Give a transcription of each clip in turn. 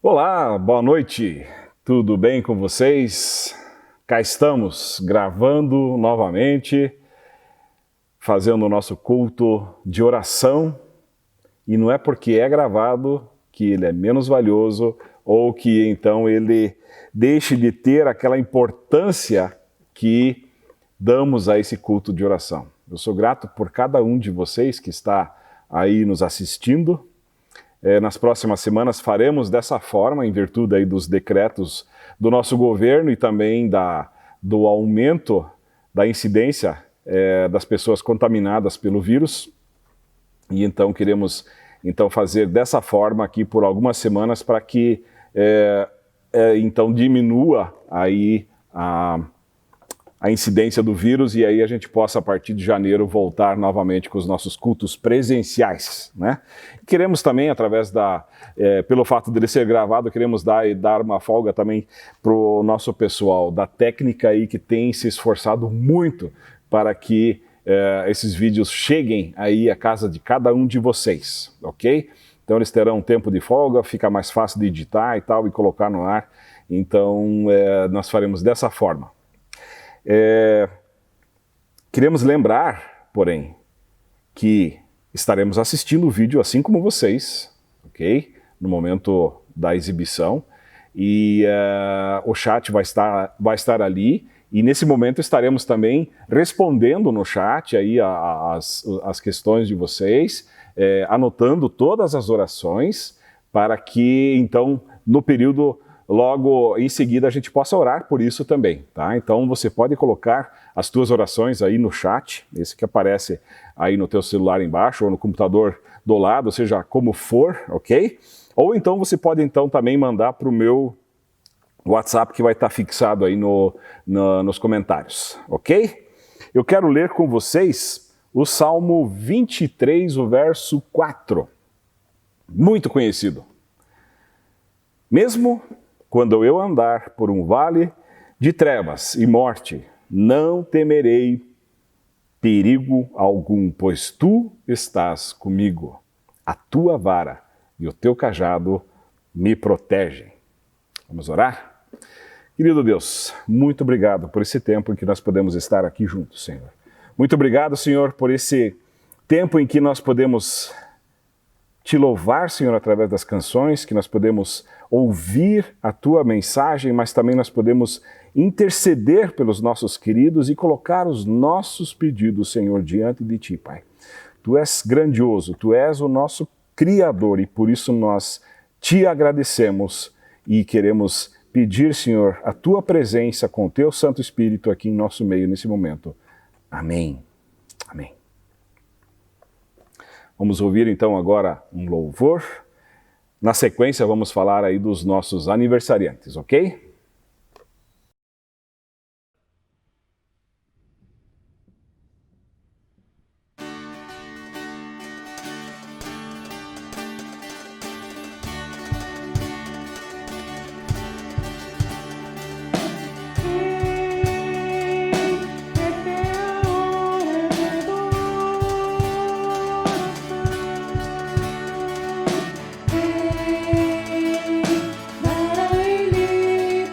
Olá, boa noite, tudo bem com vocês? Cá estamos gravando novamente, fazendo o nosso culto de oração, e não é porque é gravado que ele é menos valioso ou que então ele deixe de ter aquela importância que damos a esse culto de oração. Eu sou grato por cada um de vocês que está aí nos assistindo. Nas próximas semanas faremos dessa forma, em virtude aí dos decretos do nosso governo e também do aumento da incidência das pessoas contaminadas pelo vírus. E então queremos fazer dessa forma aqui por algumas semanas para que então diminua aí a incidência do vírus e aí a gente possa, a partir de janeiro, voltar novamente com os nossos cultos presenciais, né? Queremos também, através pelo fato dele ser gravado, queremos dar uma folga também para o nosso pessoal da técnica aí que tem se esforçado muito para que esses vídeos cheguem aí à casa de cada um de vocês, ok? Então eles terão um tempo de folga, fica mais fácil de editar e tal, e colocar no ar. Então nós faremos dessa forma. Queremos lembrar, porém, que estaremos assistindo o vídeo assim como vocês, ok? No momento da exibição, e o chat vai estar ali, e nesse momento estaremos também respondendo no chat aí as questões de vocês, anotando todas as orações, para que então no período logo em seguida a gente possa orar por isso também, tá? Então você pode colocar as tuas orações aí no chat, esse que aparece aí no teu celular embaixo ou no computador do lado, seja como for, ok? Ou então você pode então também mandar para o meu WhatsApp que vai estar fixado aí nos comentários, ok? Eu quero ler com vocês o Salmo 23, o verso 4, muito conhecido. Mesmo quando eu andar por um vale de trevas e morte, não temerei perigo algum, pois tu estás comigo. A tua vara e o teu cajado me protegem. Vamos orar? Querido Deus, muito obrigado por esse tempo em que nós podemos estar aqui juntos, Senhor. Muito obrigado, Senhor, por esse tempo em que nós podemos te louvar, Senhor, através das canções, que nós podemos ouvir a tua mensagem, mas também nós podemos interceder pelos nossos queridos e colocar os nossos pedidos, Senhor, diante de ti, Pai. Tu és grandioso, tu és o nosso Criador e por isso nós te agradecemos e queremos pedir, Senhor, a tua presença com o teu Santo Espírito aqui em nosso meio nesse momento. Amém. Amém. Vamos ouvir então agora um louvor. Na sequência vamos falar aí dos nossos aniversariantes, ok? Darai-lhe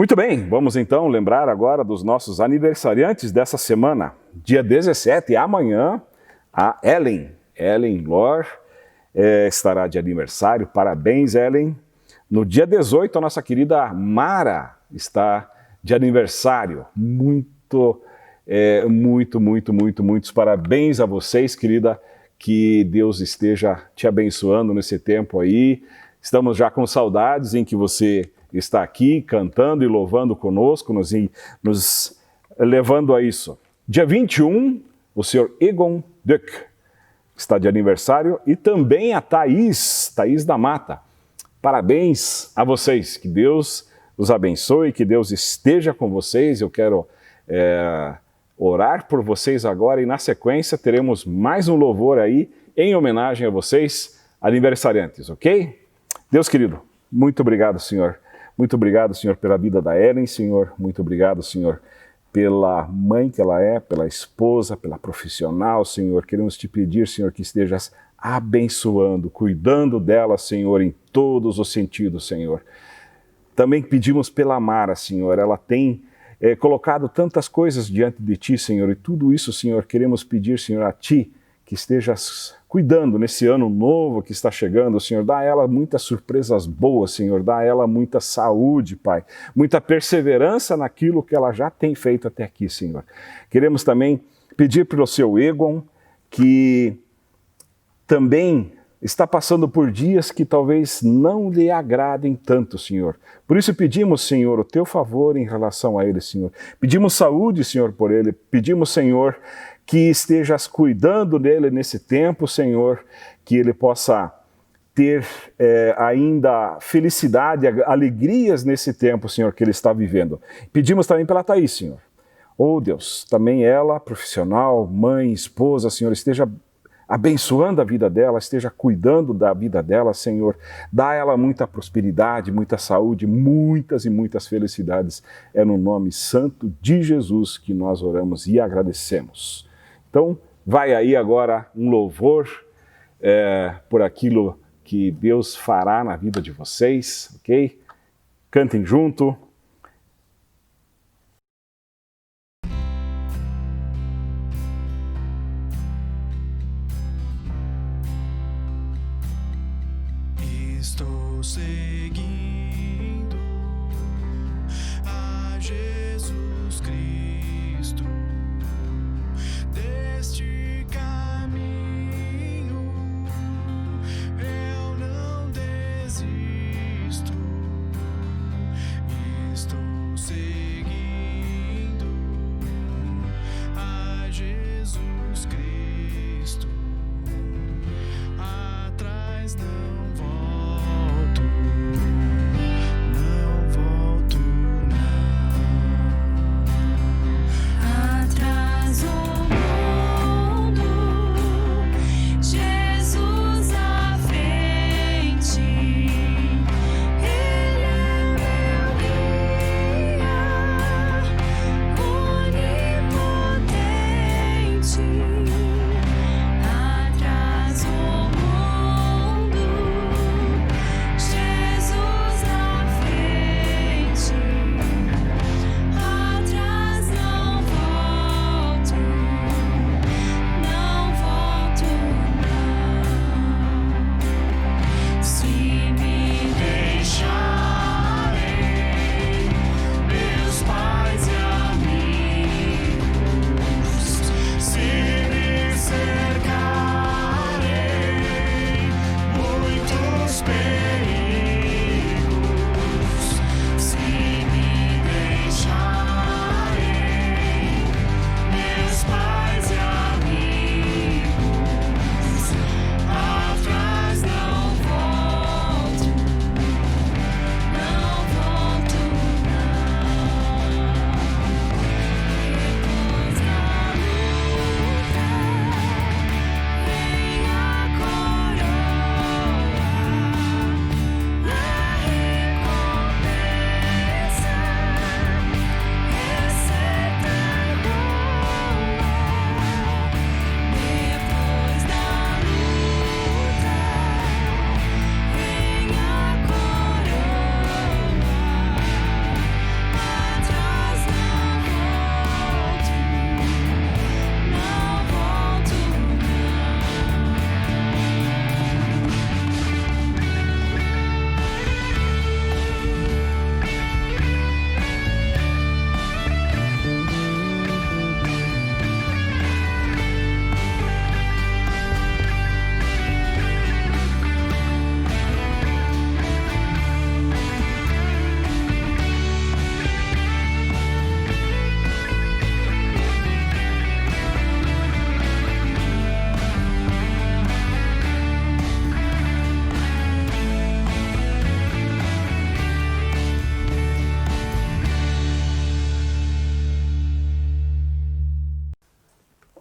Muito bem, vamos então lembrar agora dos nossos aniversariantes dessa semana. Dia 17, amanhã, a Ellen Lor, estará de aniversário. Parabéns, Ellen. No dia 18, a nossa querida Mara está de aniversário. Muitos parabéns a vocês, querida. Que Deus esteja te abençoando nesse tempo aí. Estamos já com saudades em que você está aqui cantando e louvando conosco, nos levando a isso. Dia 21, o senhor Egon Duck está de aniversário e também a Thaís da Mata. Parabéns a vocês, que Deus os abençoe, que Deus esteja com vocês. Eu quero orar por vocês agora e na sequência teremos mais um louvor aí em homenagem a vocês, aniversariantes, ok? Deus querido, muito obrigado, Senhor. Muito obrigado, Senhor, pela vida da Ellen, Senhor. Muito obrigado, Senhor, pela mãe que ela é, pela esposa, pela profissional, Senhor. Queremos te pedir, Senhor, que estejas abençoando, cuidando dela, Senhor, em todos os sentidos, Senhor. Também pedimos pela Mara, Senhor. Ela tem colocado tantas coisas diante de Ti, Senhor, e tudo isso, Senhor, queremos pedir, Senhor, a Ti, que estejas cuidando nesse ano novo que está chegando, Senhor. Dá a ela muitas surpresas boas, Senhor. Dá a ela muita saúde, Pai. Muita perseverança naquilo que ela já tem feito até aqui, Senhor. Queremos também pedir para o seu Egon, que também está passando por dias que talvez não lhe agradem tanto, Senhor. Por isso pedimos, Senhor, o teu favor em relação a ele, Senhor. Pedimos saúde, Senhor, por ele. Pedimos, Senhor, que estejas cuidando dele nesse tempo, Senhor, que ele possa ter ainda felicidade, alegrias nesse tempo, Senhor, que ele está vivendo. Pedimos também pela Thaís, Senhor. Oh, Deus, também ela, profissional, mãe, esposa, Senhor, esteja abençoando a vida dela, esteja cuidando da vida dela, Senhor. Dá a ela muita prosperidade, muita saúde, muitas e muitas felicidades. É no nome santo de Jesus que nós oramos e agradecemos. Então, vai aí agora um louvor por aquilo que Deus fará na vida de vocês, ok? Cantem junto. Estou seguindo a Jesus Cristo, deste caminho eu não desisto. Estou seguindo a Jesus Cristo, atrás não volto, não volto não. Atrás o mundo, Jesus à frente, Ele é meu guia, onipotente. Atrás o mundo, Jesus à frente, atrás não volto, não volto não. Se me deixarem meus pais e amigos, se me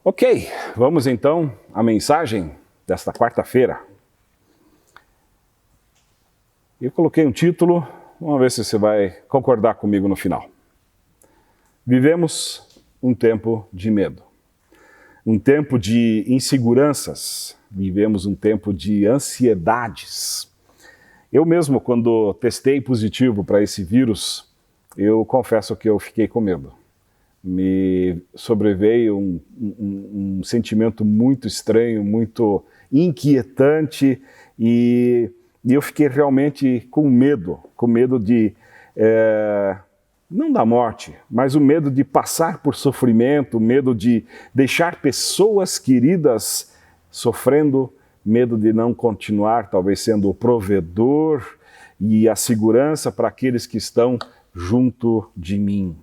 Ok, vamos então à mensagem desta quarta-feira. Eu coloquei um título, vamos ver se você vai concordar comigo no final. Vivemos um tempo de medo, um tempo de inseguranças, vivemos um tempo de ansiedades. Eu mesmo, quando testei positivo para esse vírus, eu confesso que eu fiquei com medo. Me sobreveio um sentimento muito estranho, muito inquietante e eu fiquei realmente com medo de, não da morte, mas o medo de passar por sofrimento, medo de deixar pessoas queridas sofrendo, medo de não continuar talvez sendo o provedor e a segurança para aqueles que estão junto de mim.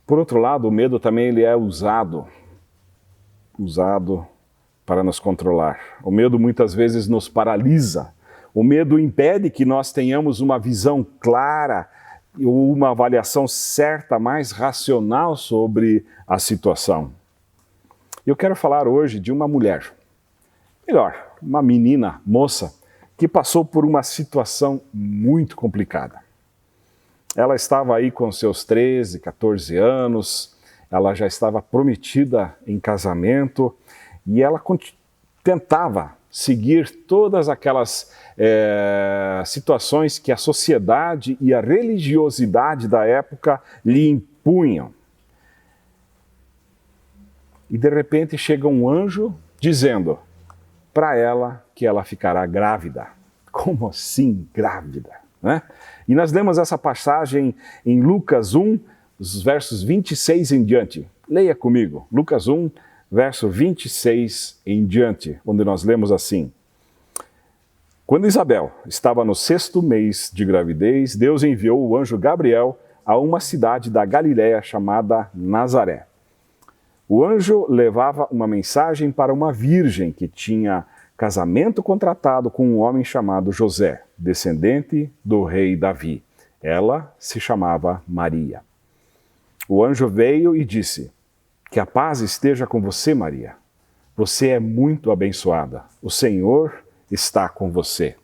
Por outro lado, o medo também ele é usado para nos controlar. O medo muitas vezes nos paralisa. O medo impede que nós tenhamos uma visão clara ou uma avaliação certa, mais racional sobre a situação. Eu quero falar hoje de uma mulher, melhor, uma menina, moça, que passou por uma situação muito complicada. Ela estava aí com seus 13, 14 anos, ela já estava prometida em casamento e ela tentava seguir todas aquelas situações que a sociedade e a religiosidade da época lhe impunham. E de repente chega um anjo dizendo para ela que ela ficará grávida. Como assim grávida? Né? E nós lemos essa passagem em Lucas 1, os versos 26 em diante. Leia comigo, Lucas 1, verso 26 em diante, onde nós lemos assim. Quando Isabel estava no 6º mês de gravidez, Deus enviou o anjo Gabriel a uma cidade da Galiléia chamada Nazaré. O anjo levava uma mensagem para uma virgem que tinha casamento contratado com um homem chamado José, descendente do rei Davi. Ela se chamava Maria. O anjo veio e disse: que a paz esteja com você, Maria. Você é muito abençoada. O Senhor está com você.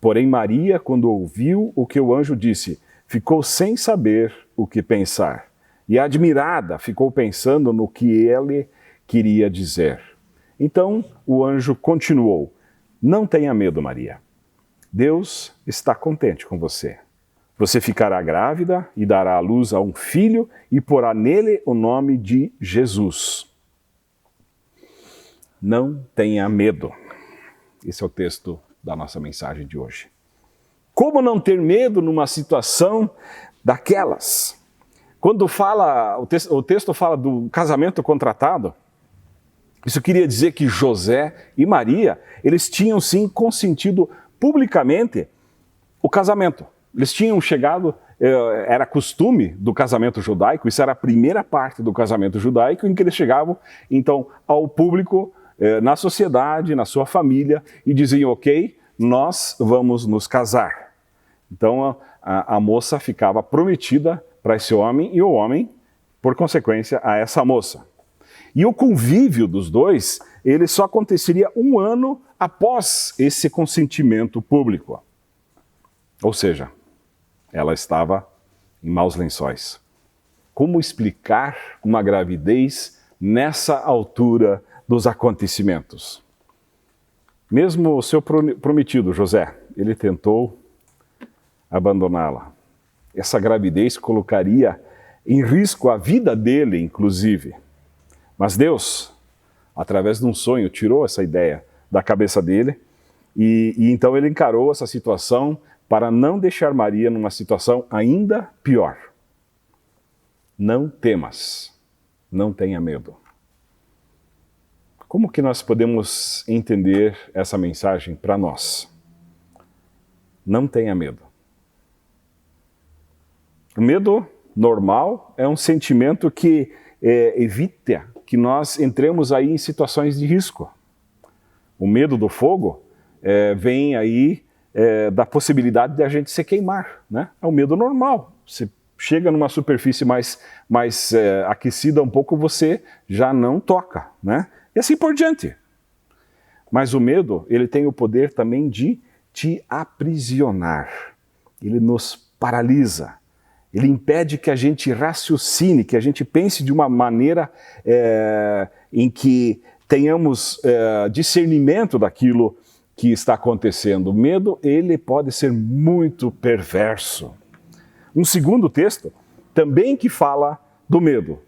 Porém, Maria, quando ouviu o que o anjo disse, ficou sem saber o que pensar. E admirada, ficou pensando no que ele queria dizer. Então o anjo continuou: não tenha medo, Maria. Deus está contente com você. Você ficará grávida e dará à luz a um filho e porá nele o nome de Jesus. Não tenha medo. Esse é o texto da nossa mensagem de hoje. Como não ter medo numa situação daquelas? Quando fala, o texto fala do casamento contratado, isso queria dizer que José e Maria, eles tinham sim consentido publicamente o casamento. Eles tinham chegado, era costume do casamento judaico, isso era a primeira parte do casamento judaico, em que eles chegavam então ao público, na sociedade, na sua família, e diziam: ok, nós vamos nos casar. Então a moça ficava prometida para esse homem e o homem, por consequência, a essa moça. E o convívio dos dois, ele só aconteceria 1 ano após esse consentimento público. Ou seja, ela estava em maus lençóis. Como explicar uma gravidez nessa altura dos acontecimentos? Mesmo o seu prometido, José, ele tentou abandoná-la. Essa gravidez colocaria em risco a vida dele, inclusive. Mas Deus, através de um sonho, tirou essa ideia da cabeça dele e então ele encarou essa situação para não deixar Maria numa situação ainda pior. Não temas, não tenha medo. Como que nós podemos entender essa mensagem para nós? Não tenha medo. O medo normal é um sentimento que evita que nós entremos aí em situações de risco. O medo do fogo vem aí da possibilidade de a gente se queimar, né? É o medo normal. Você chega numa superfície mais aquecida um pouco, você já não toca, né? E assim por diante. Mas o medo, ele tem o poder também de te aprisionar. Ele nos paralisa. Ele impede que a gente raciocine, que a gente pense de uma maneira em que tenhamos discernimento daquilo que está acontecendo. O medo, ele pode ser muito perverso. Um segundo texto, também que fala do medo,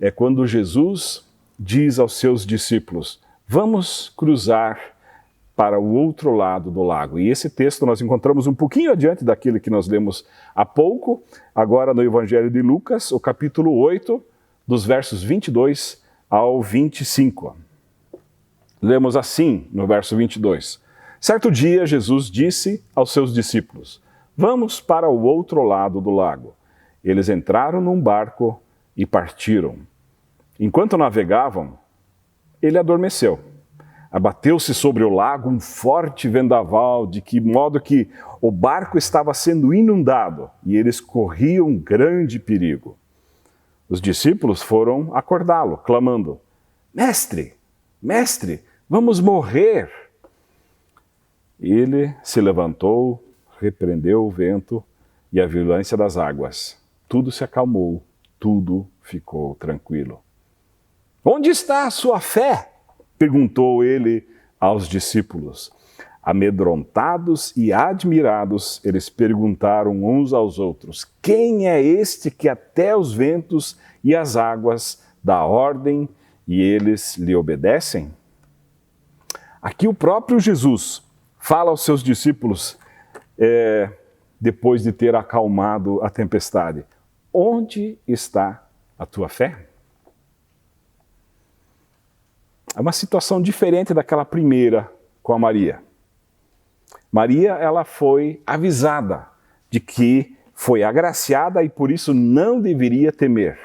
é quando Jesus diz aos seus discípulos: vamos cruzar para o outro lado do lago. E esse texto nós encontramos um pouquinho adiante daquele que nós lemos há pouco, agora no Evangelho de Lucas, o capítulo 8, dos versos 22 ao 25. Lemos assim no verso 22. Certo dia, Jesus disse aos seus discípulos: vamos para o outro lado do lago. Eles entraram num barco e partiram. Enquanto navegavam, ele adormeceu. Abateu-se sobre o lago um forte vendaval, de que modo que o barco estava sendo inundado e eles corriam grande perigo. Os discípulos foram acordá-lo, clamando: Mestre, mestre, vamos morrer! Ele se levantou, repreendeu o vento e a violência das águas. Tudo se acalmou, tudo ficou tranquilo. Onde está a sua fé? Perguntou ele aos discípulos. Amedrontados e admirados, eles perguntaram uns aos outros: quem é este que até os ventos e as águas dá ordem e eles lhe obedecem? Aqui o próprio Jesus fala aos seus discípulos, depois de ter acalmado a tempestade: onde está a tua fé? É uma situação diferente daquela primeira com a Maria. Maria, ela foi avisada de que foi agraciada e por isso não deveria temer,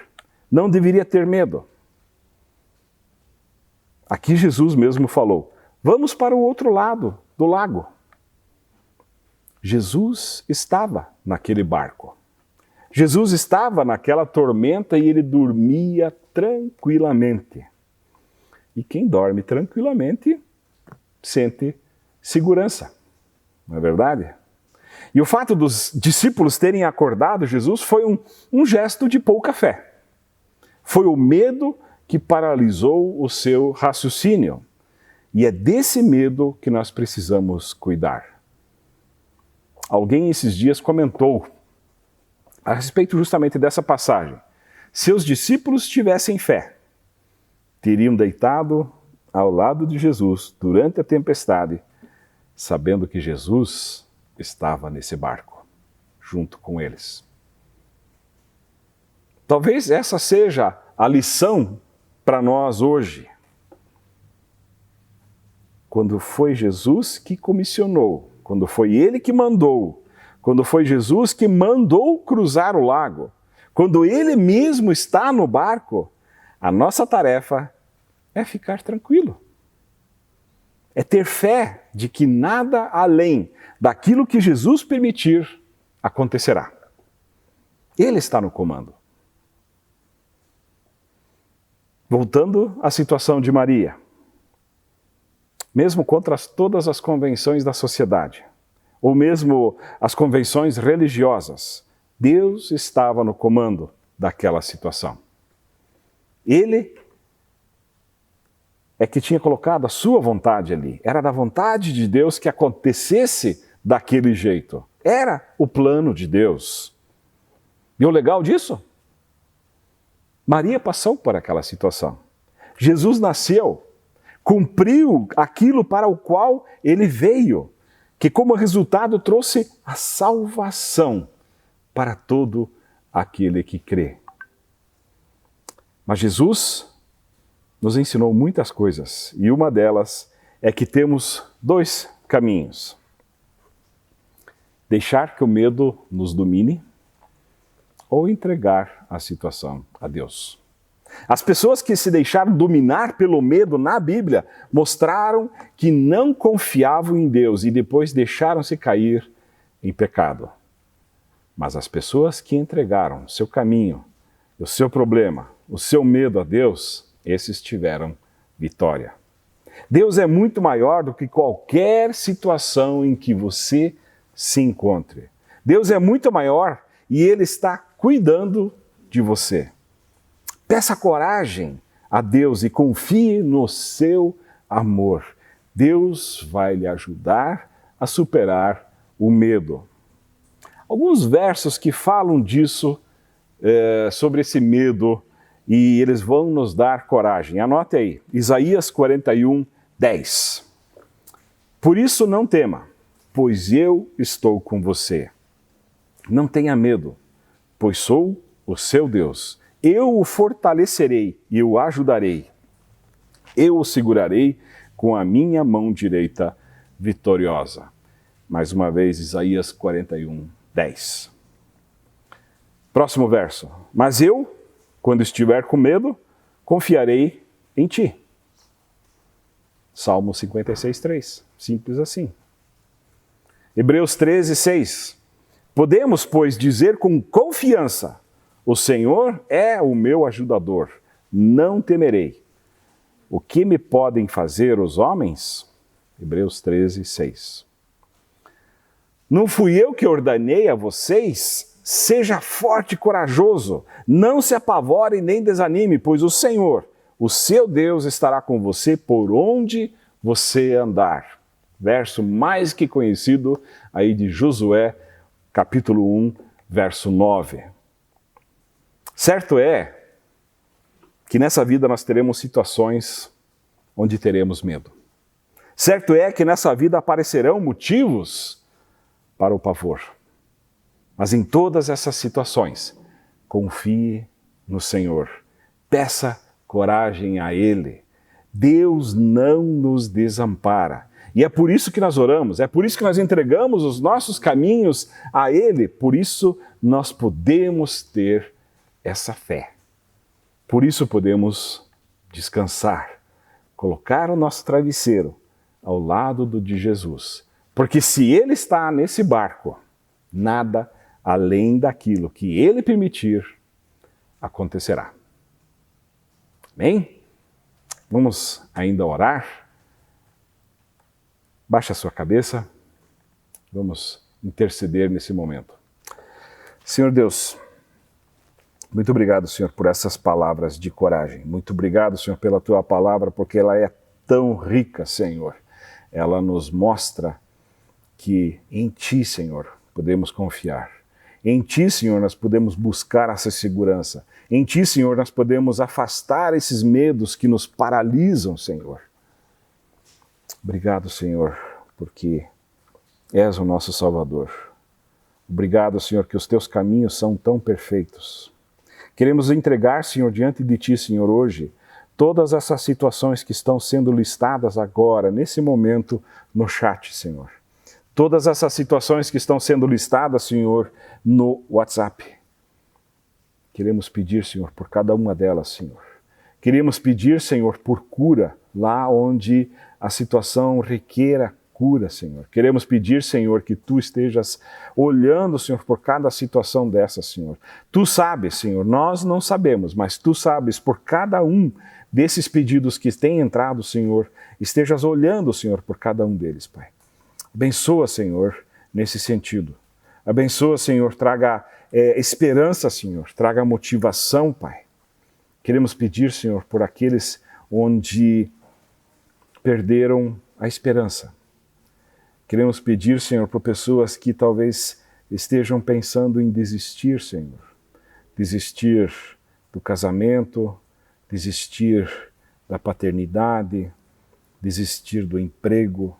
não deveria ter medo. Aqui Jesus mesmo falou: vamos para o outro lado do lago. Jesus estava naquele barco. Jesus estava naquela tormenta e ele dormia tranquilamente. E quem dorme tranquilamente sente segurança, não é verdade? E o fato dos discípulos terem acordado Jesus foi um gesto de pouca fé. Foi o medo que paralisou o seu raciocínio. E é desse medo que nós precisamos cuidar. Alguém esses dias comentou a respeito justamente dessa passagem. Se os discípulos tivessem fé, teriam deitado ao lado de Jesus durante a tempestade, sabendo que Jesus estava nesse barco, junto com eles. Talvez essa seja a lição para nós hoje. Quando foi Jesus que comissionou, quando foi Ele que mandou, quando foi Jesus que mandou cruzar o lago, quando Ele mesmo está no barco, a nossa tarefa é ficar tranquilo. É ter fé de que nada além daquilo que Jesus permitir acontecerá. Ele está no comando. Voltando à situação de Maria. Mesmo contra todas as convenções da sociedade, ou mesmo as convenções religiosas, Deus estava no comando daquela situação. Ele é que tinha colocado a sua vontade ali. Era da vontade de Deus que acontecesse daquele jeito. Era o plano de Deus. E o legal disso? Maria passou por aquela situação. Jesus nasceu, cumpriu aquilo para o qual ele veio, que como resultado trouxe a salvação para todo aquele que crê. Mas Jesus nos ensinou muitas coisas, e uma delas é que temos dois caminhos: deixar que o medo nos domine ou entregar a situação a Deus. As pessoas que se deixaram dominar pelo medo na Bíblia mostraram que não confiavam em Deus e depois deixaram-se cair em pecado. Mas as pessoas que entregaram o seu caminho, o seu problema, o seu medo a Deus, esses tiveram vitória. Deus é muito maior do que qualquer situação em que você se encontre. Deus é muito maior e Ele está cuidando de você. Peça coragem a Deus e confie no seu amor. Deus vai lhe ajudar a superar o medo. Alguns versos que falam disso, sobre esse medo, e eles vão nos dar coragem. Anote aí, Isaías 41, 10. Por isso não tema, pois eu estou com você. Não tenha medo, pois sou o seu Deus. Eu o fortalecerei e o ajudarei. Eu o segurarei com a minha mão direita vitoriosa. Mais uma vez, Isaías 41, 10. Próximo verso. Mas eu, quando estiver com medo, confiarei em ti. Salmo 56, 3. Simples assim. Hebreus 13, 6. Podemos, pois, dizer com confiança: o Senhor é o meu ajudador, não temerei. O que me podem fazer os homens? Hebreus 13, 6. Não fui eu que ordenei a vocês? Seja forte e corajoso, não se apavore nem desanime, pois o Senhor, o seu Deus, estará com você por onde você andar. Verso mais que conhecido aí de Josué, capítulo 1, verso 9. Certo é que nessa vida nós teremos situações onde teremos medo. Certo é que nessa vida aparecerão motivos para o pavor. Mas em todas essas situações, confie no Senhor. Peça coragem a Ele. Deus não nos desampara. E é por isso que nós oramos, é por isso que nós entregamos os nossos caminhos a Ele. Por isso nós podemos ter essa fé. Por isso podemos descansar, colocar o nosso travesseiro ao lado do de Jesus. Porque se Ele está nesse barco, nada além daquilo que Ele permitir acontecerá. Amém? Vamos ainda orar? Baixe a sua cabeça, vamos interceder nesse momento. Senhor Deus, muito obrigado, Senhor, por essas palavras de coragem. Muito obrigado, Senhor, pela Tua palavra, porque ela é tão rica, Senhor. Ela nos mostra que em Ti, Senhor, podemos confiar. Em Ti, Senhor, nós podemos buscar essa segurança. Em Ti, Senhor, nós podemos afastar esses medos que nos paralisam, Senhor. Obrigado, Senhor, porque és o nosso Salvador. Obrigado, Senhor, que os Teus caminhos são tão perfeitos. Queremos entregar, Senhor, diante de Ti, Senhor, hoje, todas essas situações que estão sendo listadas agora, nesse momento, no chat, Senhor. Todas essas situações que estão sendo listadas, Senhor, no WhatsApp. Queremos pedir, Senhor, por cada uma delas, Senhor. Queremos pedir, Senhor, por cura, lá onde a situação requeira cura, Senhor. Queremos pedir, Senhor, que Tu estejas olhando, Senhor, por cada situação dessa, Senhor. Tu sabes, Senhor, nós não sabemos, mas Tu sabes por cada um desses pedidos que têm entrado, Senhor, estejas olhando, Senhor, por cada um deles, Pai. Abençoa, Senhor, nesse sentido. Abençoa, Senhor, traga esperança, Senhor, traga motivação, Pai. Queremos pedir, Senhor, por aqueles onde perderam a esperança. Queremos pedir, Senhor, por pessoas que talvez estejam pensando em desistir, Senhor. Desistir do casamento, desistir da paternidade, desistir do emprego,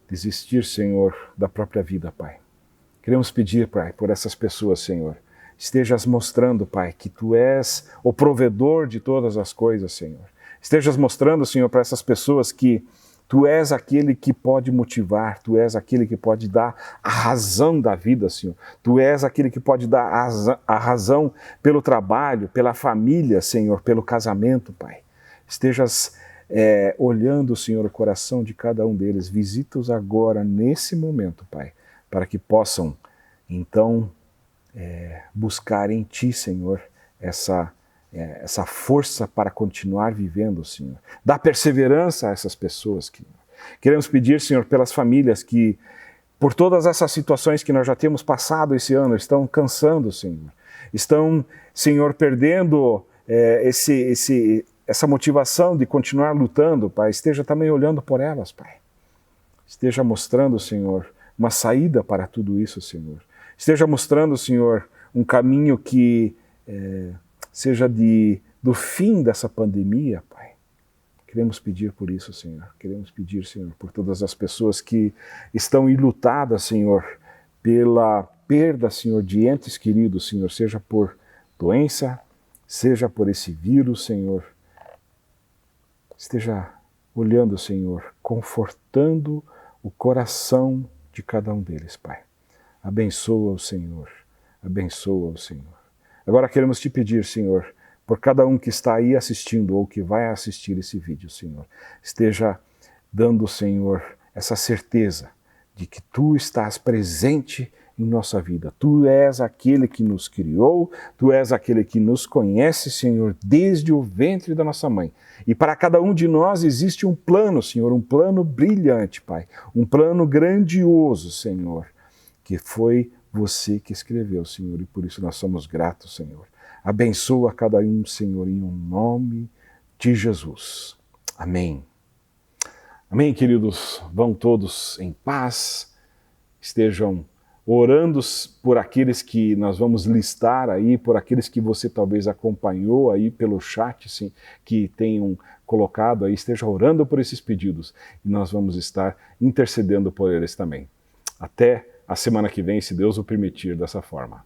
desistir, Senhor, da própria vida, Pai. Queremos pedir, Pai, por essas pessoas, Senhor. Estejas mostrando, Pai, que Tu és o provedor de todas as coisas, Senhor. Estejas mostrando, Senhor, para essas pessoas que Tu és aquele que pode motivar, Tu és aquele que pode dar a razão da vida, Senhor. Tu és aquele que pode dar a razão pelo trabalho, pela família, Senhor, pelo casamento, Pai. Estejas olhando, Senhor, o coração de cada um deles. Visita-os agora, nesse momento, Pai, para que possam, então, buscar em Ti, Senhor, essa força para continuar vivendo, Senhor. Dá perseverança a essas pessoas, Senhor. Queremos pedir, Senhor, pelas famílias que, por todas essas situações que nós já temos passado esse ano, estão cansando, Senhor. Estão, Senhor, perdendo essa motivação de continuar lutando, Pai. Esteja também olhando por elas, Pai. Esteja mostrando, Senhor, uma saída para tudo isso, Senhor. Esteja mostrando, Senhor, um caminho que seja do fim dessa pandemia, Pai. Queremos pedir por isso, Senhor. Queremos pedir, Senhor, por todas as pessoas que estão enlutadas, Senhor, pela perda, Senhor, de entes queridos, Senhor, seja por doença, seja por esse vírus, Senhor. Esteja olhando, Senhor, confortando o coração de cada um deles, Pai. Abençoa o Senhor, abençoa o Senhor. Agora queremos te pedir, Senhor, por cada um que está aí assistindo ou que vai assistir esse vídeo, Senhor, esteja dando, Senhor, essa certeza de que Tu estás presente em nossa vida. Tu és aquele que nos criou, Tu és aquele que nos conhece, Senhor, desde o ventre da nossa mãe. E para cada um de nós existe um plano, Senhor, um plano brilhante, Pai, um plano grandioso, Senhor, que foi Você que escreveu, Senhor, e por isso nós somos gratos, Senhor. Abençoa cada um, Senhor, em nome de Jesus. Amém. Amém, queridos. Vão todos em paz, estejam orando por aqueles que nós vamos listar aí, por aqueles que você talvez acompanhou aí pelo chat, sim, que tenham colocado aí, esteja orando por esses pedidos e nós vamos estar intercedendo por eles também. Até a semana que vem, se Deus o permitir, dessa forma.